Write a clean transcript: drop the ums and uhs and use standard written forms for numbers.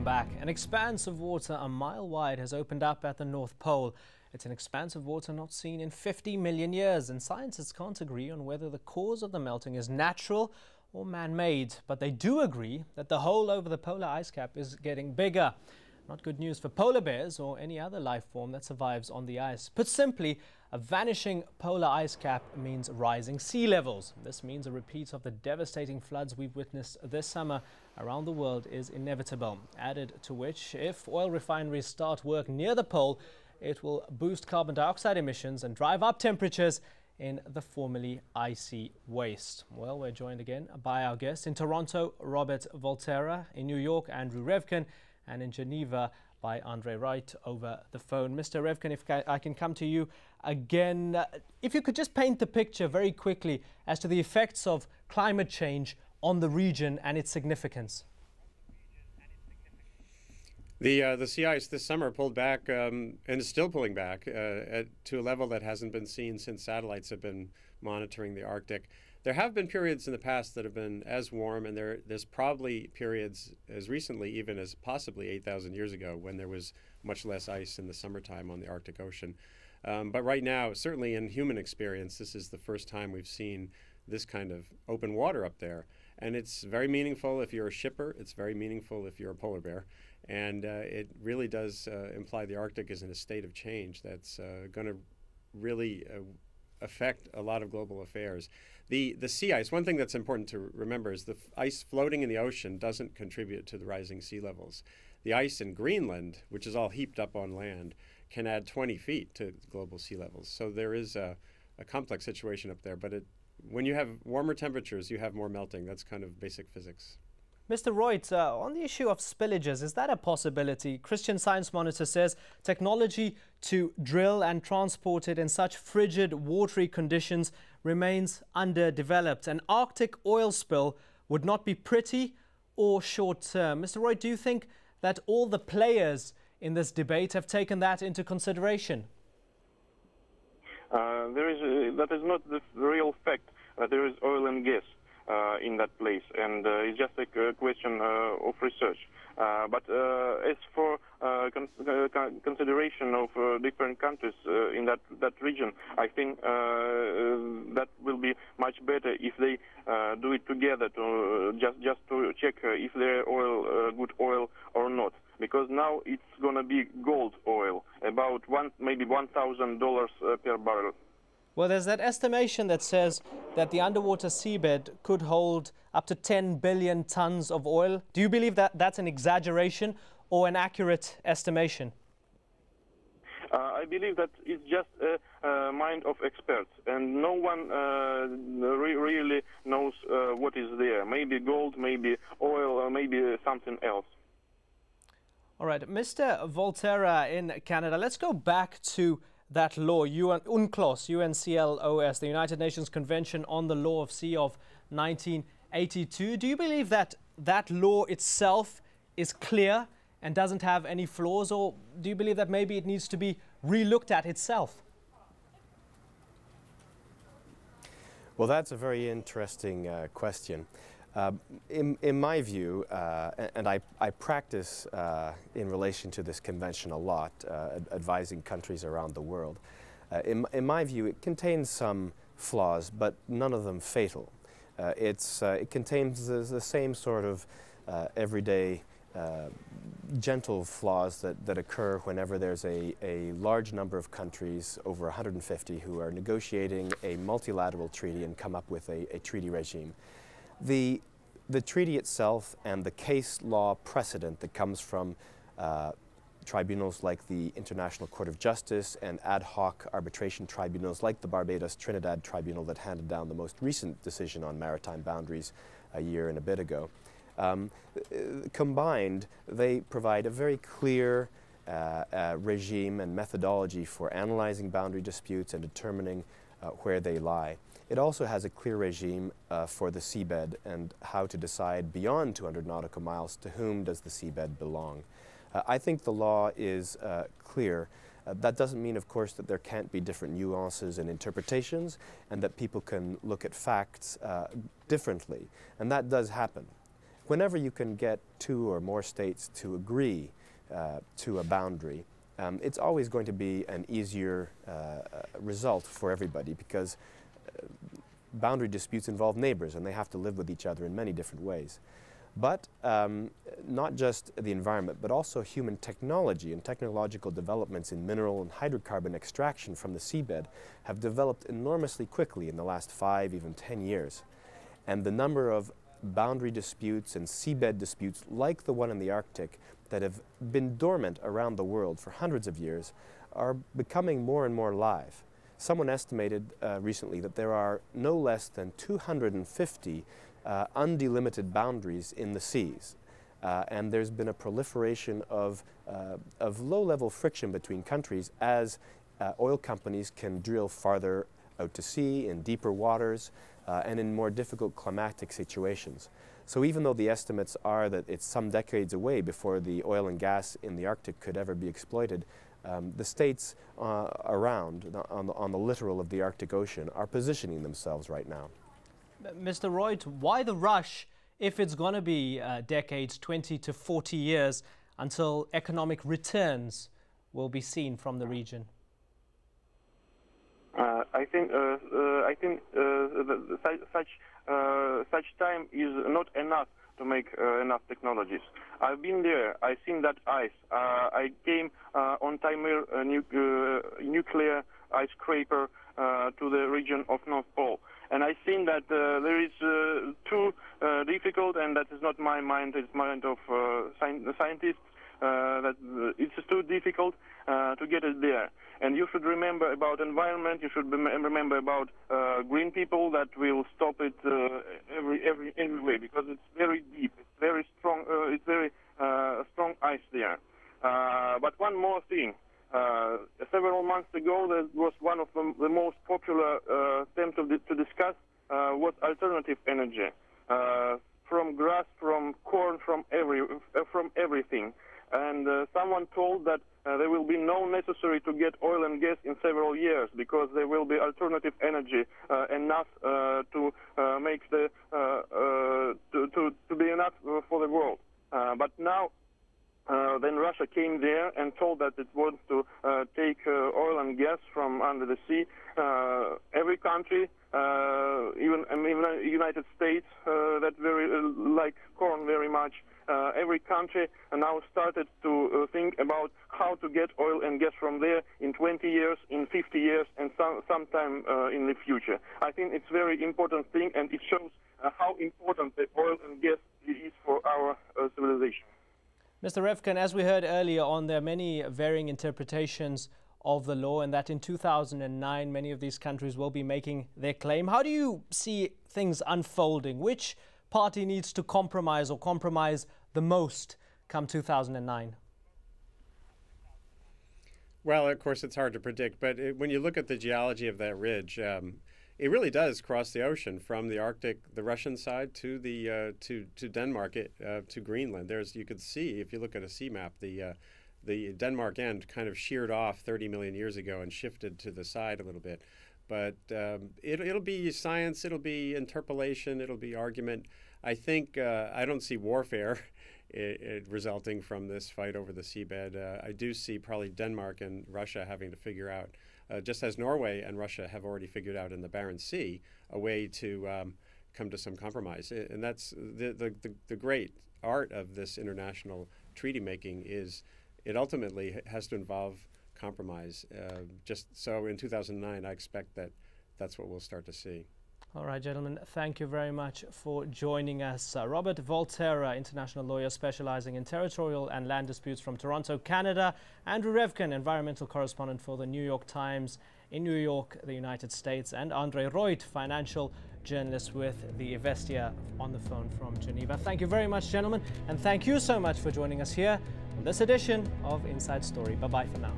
welcome back. An expanse of water a mile wide has opened up at the North Pole. It's an expanse of water not seen in 50 million years, and scientists can't agree on whether the cause of the melting is natural or man-made. But they do agree that the hole over the polar ice cap is getting bigger. Not good news for polar bears or any other life form that survives on the ice. Put simply, a vanishing polar ice cap means rising sea levels. This means a repeat of the devastating floods we've witnessed this summer around the world is inevitable. Added to which, if oil refineries start work near the pole, it will boost carbon dioxide emissions and drive up temperatures in the formerly icy waste. Well, we're joined again by our guests in Toronto, Robert Volterra, in New York, Andrew Revkin, and in Geneva by Andre Wright over the phone. Mr. Revkin, if I can come to you again, if you could just paint the picture very quickly as to the effects of climate change on the region and its significance. The sea ice this summer pulled back and is still pulling back to a level that hasn't been seen since satellites have been monitoring the Arctic. There have been periods in the past that have been as warm, and there's probably periods as recently, even as possibly 8,000 years ago, when there was much less ice in the summertime on the Arctic Ocean. But right now, certainly in human experience, this is the first time we've seen this kind of open water up there. And it's very meaningful if you're a shipper. It's very meaningful if you're a polar bear. And it really does imply the Arctic is in a state of change that's going to really affect a lot of global affairs. The sea ice, one thing that's important to remember is the ice floating in the ocean doesn't contribute to the rising sea levels. The ice in Greenland, which is all heaped up on land, can add 20 feet to global sea levels. So there is a complex situation up there. But when you have warmer temperatures, you have more melting. That's kind of basic physics. Mr. Reut, on the issue of spillages, is that a possibility? Christian Science Monitor says technology to drill and transport it in such frigid, watery conditions remains underdeveloped. An Arctic oil spill would not be pretty or short-term. Mr. Reut, do you think that all the players in this debate have taken that into consideration? That is not the real fact that there is oil and gas in that place, and it's just a question of research. But as for consideration of different countries in that region, I think that will be much better if they do it together to just to check if they're oil good oil or not. Because now it's going to be gold oil, about maybe $1,000 per barrel. Well, there's that estimation that says that the underwater seabed could hold up to 10 billion tons of oil. Do you believe that that's an exaggeration or an accurate estimation? I believe that it's just a mind of experts, and no one really knows what is there. Maybe gold, maybe oil, or maybe something else. All right, Mr. Volterra in Canada, let's go back to that law, UNCLOS, UNCLOS, the United Nations Convention on the Law of Sea of 1982. Do you believe that that law itself is clear and doesn't have any flaws, or do you believe that maybe it needs to be re-looked at itself? Well, that's a very interesting question. In my view, and I practice in relation to this convention a lot, advising countries around the world, in my view it contains some flaws, but none of them fatal. It contains the same sort of everyday gentle flaws that occur whenever there's a large number of countries, over 150, who are negotiating a multilateral treaty and come up with a treaty regime. The treaty itself and the case law precedent that comes from tribunals like the International Court of Justice and ad hoc arbitration tribunals like the Barbados-Trinidad Tribunal that handed down the most recent decision on maritime boundaries a year and a bit ago. Combined, they provide a very clear regime and methodology for analyzing boundary disputes and determining where they lie. It also has a clear regime for the seabed and how to decide beyond 200 nautical miles to whom does the seabed belong. I think the law is clear. That doesn't mean, of course, that there can't be different nuances and interpretations and that people can look at facts differently. And that does happen. whenever you can get 2 or more states to agree to a boundary, it's always going to be an easier result for everybody, because boundary disputes involve neighbors and they have to live with each other in many different ways. But not just the environment, but also human technology and technological developments in mineral and hydrocarbon extraction from the seabed have developed enormously quickly in the last 5, even 10 years. And the number of boundary disputes and seabed disputes like the one in the Arctic that have been dormant around the world for hundreds of years are becoming more and more live. Someone estimated recently that there are no less than 250 undelimited boundaries in the seas. And there's been a proliferation of low-level friction between countries as oil companies can drill farther out to sea in deeper waters and in more difficult climatic situations. So even though the estimates are that it's some decades away before the oil and gas in the Arctic could ever be exploited, the states around on the littoral of the Arctic Ocean are positioning themselves right now. Mr. Reut, why the rush if it's going to be decades, 20 to 40 years, until economic returns will be seen from the region? I think such time is not enough to make enough technologies. I've been there. I've seen that ice. I came on Timir nuclear ice scraper to the region of North Pole. And I've seen that there is too difficult, and that is not my mind, it's mind of scientists, that it's too difficult to get it there. And you should remember about environment, you should remember about green people that will stop it every way, because it's very deep, it's very strong, it's very strong ice there. But one more thing. Several months ago, there was one of the most popular attempts to discuss what alternative energy from grass, from corn, from everything. And someone told that there will be no necessary to get oil and gas in several years, because there will be alternative energy enough to make the to be enough for the world. But now. Then Russia came there and told that it wants to take oil and gas from under the sea. Every country, even United States, that very like corn very much. Every country now started to think about how to get oil and gas from there in 20 years, in 50 years, and sometime in the future. I think it's a very important thing, and it shows how important the oil and gas is for our civilization. Mr. Revkin, as we heard earlier on, there are many varying interpretations of the law, and that in 2009 many of these countries will be making their claim. How do you see things unfolding? Which party needs to compromise or compromise the most come 2009? Well, of course, it's hard to predict, but when you look at the geology of that ridge, it really does cross the ocean from the Arctic, the Russian side, to the to Denmark, to Greenland. You could see, if you look at a sea map, the Denmark end kind of sheared off 30 million years ago and shifted to the side a little bit. But it'll be science, it'll be interpolation, it'll be argument. I think I don't see warfare resulting from this fight over the seabed. I do see probably Denmark and Russia having to figure out, just as Norway and Russia have already figured out in the Barents Sea, a way to come to some compromise. And that's the great art of this international treaty making, is it ultimately has to involve compromise. Just so in 2009, I expect that that's what we'll start to see. All right, gentlemen, thank you very much for joining us. Robert Volterra, international lawyer specializing in territorial and land disputes from Toronto, Canada. Andrew Revkin, environmental correspondent for the New York Times in New York, the United States. And Andre Reut, financial journalist with the Evestia, on the phone from Geneva. Thank you very much, gentlemen. And thank you so much for joining us here on this edition of Inside Story. Bye-bye for now.